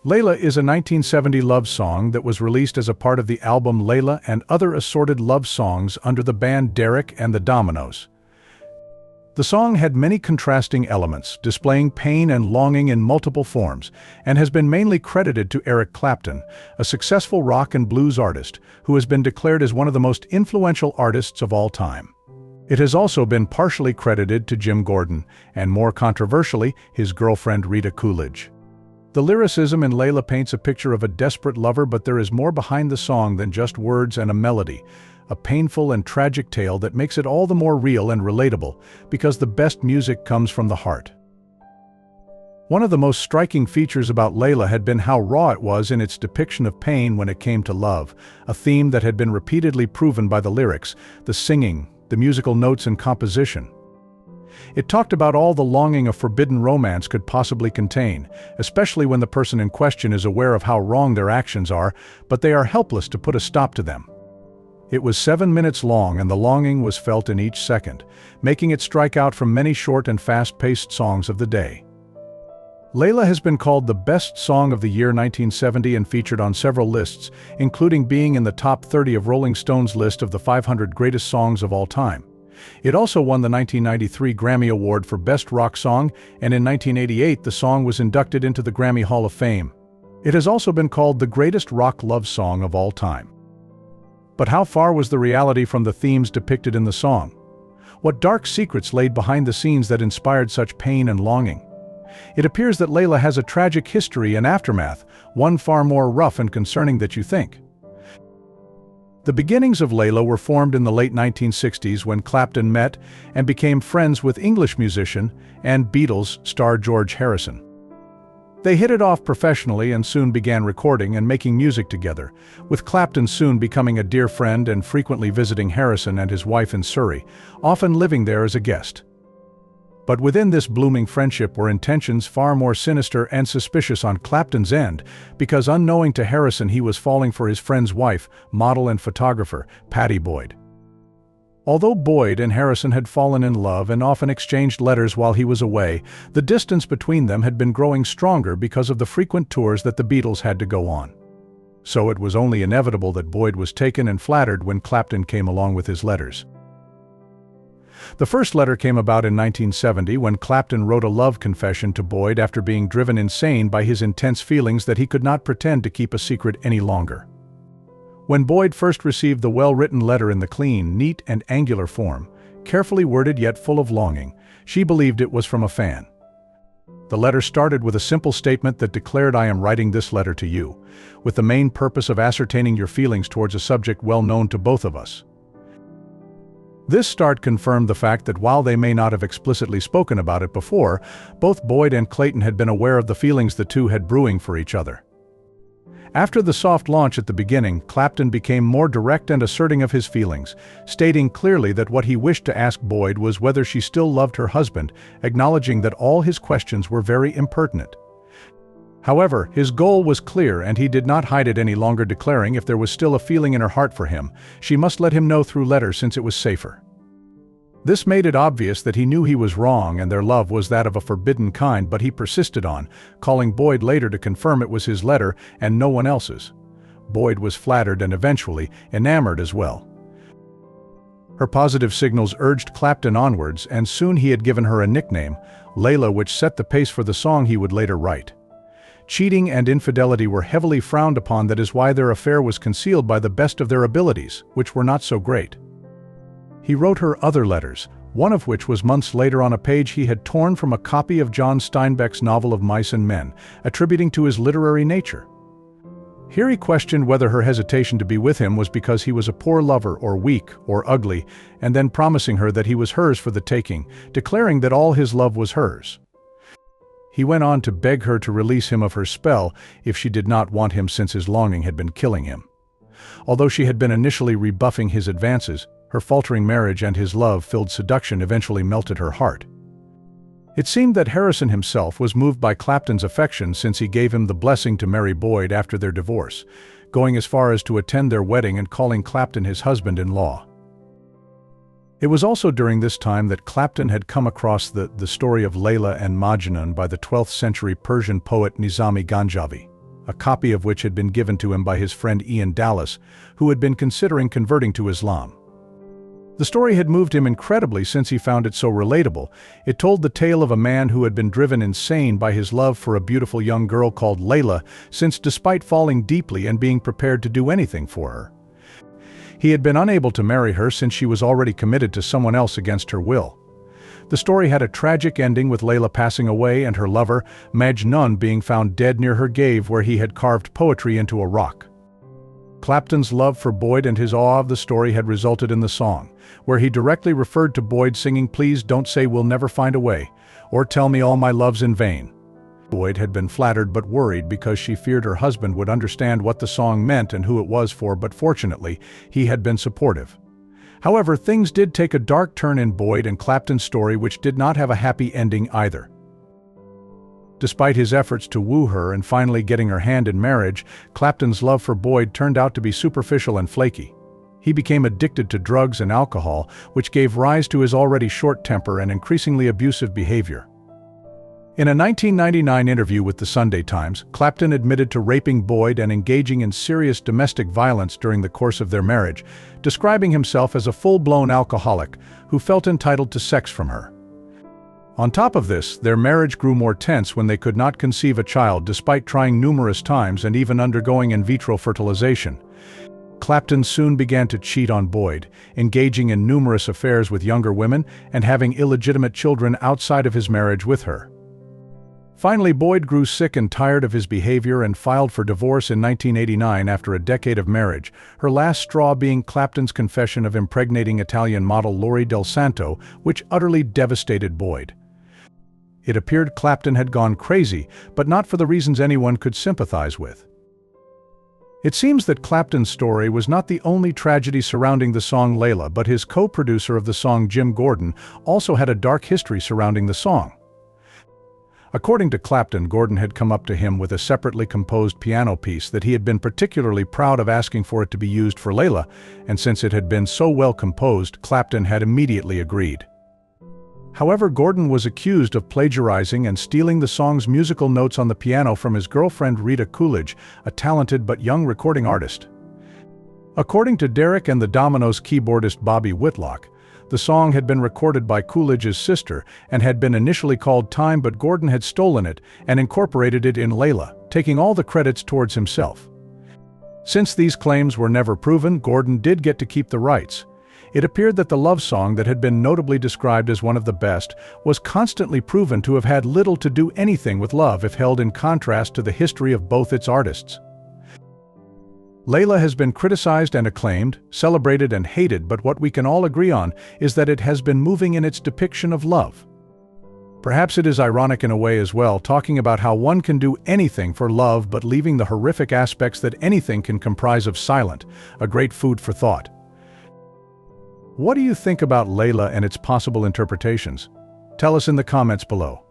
Layla is a 1970 love song that was released as a part of the album Layla and Other Assorted Love Songs under the band Eric and the Dominos. The song had many contrasting elements, displaying pain and longing in multiple forms, and has been mainly credited to Eric Clapton, a successful rock and blues artist who has been declared as one of the most influential artists of all time. It has also been partially credited to Jim Gordon, and more controversially, his girlfriend Rita Coolidge. The lyricism in Layla paints a picture of a desperate lover, but there is more behind the song than just words and a melody, a painful and tragic tale that makes it all the more real and relatable, because the best music comes from the heart. One of the most striking features about Layla had been how raw it was in its depiction of pain when it came to love, a theme that had been repeatedly proven by the lyrics, the singing, the musical notes and composition. It talked about all the longing a forbidden romance could possibly contain, especially when the person in question is aware of how wrong their actions are, but they are helpless to put a stop to them. It was 7 minutes long, and the longing was felt in each second, making it strike out from many short and fast-paced songs of the day. Layla has been called the best song of the year 1970 and featured on several lists, including being in the top 30 of Rolling Stone's list of the 500 greatest songs of all time. It also won the 1993 Grammy Award for Best Rock Song, and in 1988 the song was inducted into the Grammy Hall of Fame. It has also been called the greatest rock love song of all time. But how far was the reality from the themes depicted in the song? What dark secrets laid behind the scenes that inspired such pain and longing? It appears that Layla has a tragic history and aftermath, one far more rough and concerning than you think. The beginnings of Layla were formed in the late 1960s when Clapton met and became friends with English musician and Beatles star George Harrison. They hit it off professionally and soon began recording and making music together, with Clapton soon becoming a dear friend and frequently visiting Harrison and his wife in Surrey, often living there as a guest. But within this blooming friendship were intentions far more sinister and suspicious on Clapton's end, because unknowing to Harrison he was falling for his friend's wife, model and photographer, Pattie Boyd. Although Boyd and Harrison had fallen in love and often exchanged letters while he was away, the distance between them had been growing stronger because of the frequent tours that the Beatles had to go on. So it was only inevitable that Boyd was taken and flattered when Clapton came along with his letters. The first letter came about in 1970 when Clapton wrote a love confession to Boyd after being driven insane by his intense feelings that he could not pretend to keep a secret any longer. When Boyd first received the well-written letter in the clean, neat and angular form, carefully worded yet full of longing, she believed it was from a fan. The letter started with a simple statement that declared, "I am writing this letter to you, with the main purpose of ascertaining your feelings towards a subject well known to both of us." This start confirmed the fact that while they may not have explicitly spoken about it before, both Boyd and Clayton had been aware of the feelings the two had brewing for each other. After the soft launch at the beginning, Clapton became more direct and asserting of his feelings, stating clearly that what he wished to ask Boyd was whether she still loved her husband, acknowledging that all his questions were very impertinent. However, his goal was clear and he did not hide it any longer, declaring if there was still a feeling in her heart for him, she must let him know through letter since it was safer. This made it obvious that he knew he was wrong and their love was that of a forbidden kind, but he persisted on, calling Boyd later to confirm it was his letter and no one else's. Boyd was flattered and eventually enamored as well. Her positive signals urged Clapton onwards, and soon he had given her a nickname, Layla, which set the pace for the song he would later write. Cheating and infidelity were heavily frowned upon, that is why their affair was concealed by the best of their abilities, which were not so great. He wrote her other letters, one of which was months later on a page he had torn from a copy of John Steinbeck's novel of Mice and Men, attributing to his literary nature. Here he questioned whether her hesitation to be with him was because he was a poor lover or weak or ugly, and then promising her that he was hers for the taking, declaring that all his love was hers. He went on to beg her to release him of her spell if she did not want him, since his longing had been killing him. Although she had been initially rebuffing his advances, her faltering marriage and his love-filled seduction eventually melted her heart. It seemed that Harrison himself was moved by Clapton's affection, since he gave him the blessing to marry Boyd after their divorce, going as far as to attend their wedding and calling Clapton his husband-in-law. It was also during this time that Clapton had come across the story of Layla and Majnun by the 12th century Persian poet Nizami Ganjavi. a copy of which had been given to him by his friend Ian Dallas, who had been considering converting to Islam. The story had moved him incredibly since he found it so relatable. It told the tale of a man who had been driven insane by his love for a beautiful young girl called Layla, since despite falling deeply and being prepared to do anything for her, he had been unable to marry her since she was already committed to someone else against her will. The story had a tragic ending with Layla passing away and her lover, Majnun, being found dead near her grave where he had carved poetry into a rock. Clapton's love for Boyd and his awe of the story had resulted in the song, where he directly referred to Boyd singing "Please don't say we'll never find a way," or "Tell me all my love's in vain." Boyd had been flattered but worried because she feared her husband would understand what the song meant and who it was for, but fortunately, he had been supportive. However, things did take a dark turn in Boyd and Clapton's story, which did not have a happy ending either. Despite his efforts to woo her and finally getting her hand in marriage, Clapton's love for Boyd turned out to be superficial and flaky. He became addicted to drugs and alcohol, which gave rise to his already short temper and increasingly abusive behavior. In a 1999 interview with the Sunday Times, Clapton admitted to raping Boyd and engaging in serious domestic violence during the course of their marriage, describing himself as a full-blown alcoholic who felt entitled to sex from her. On top of this, their marriage grew more tense when they could not conceive a child despite trying numerous times and even undergoing in vitro fertilization. Clapton soon began to cheat on Boyd, engaging in numerous affairs with younger women and having illegitimate children outside of his marriage with her. Finally, Boyd grew sick and tired of his behavior and filed for divorce in 1989 after a decade of marriage, her last straw being Clapton's confession of impregnating Italian model Lori Del Santo, which utterly devastated Boyd. It appeared Clapton had gone crazy, but not for the reasons anyone could sympathize with. It seems that Clapton's story was not the only tragedy surrounding the song Layla, but his co-producer of the song, Jim Gordon, also had a dark history surrounding the song. According to Clapton, Gordon had come up to him with a separately composed piano piece that he had been particularly proud of, asking for it to be used for Layla, and since it had been so well composed, Clapton had immediately agreed. However, Gordon was accused of plagiarizing and stealing the song's musical notes on the piano from his girlfriend Rita Coolidge, a talented but young recording artist. According to Derek and the Dominos keyboardist Bobby Whitlock, the song had been recorded by Coolidge's sister and had been initially called Time, but Gordon had stolen it and incorporated it in Layla, taking all the credits towards himself. Since these claims were never proven, Gordon did get to keep the rights. It appeared that the love song that had been notably described as one of the best was constantly proven to have had little to do anything with love if held in contrast to the history of both its artists. Layla has been criticized and acclaimed, celebrated and hated, but what we can all agree on is that it has been moving in its depiction of love. Perhaps it is ironic in a way as well, talking about how one can do anything for love but leaving the horrific aspects that anything can comprise of silent, a great food for thought. What do you think about Layla and its possible interpretations? Tell us in the comments below.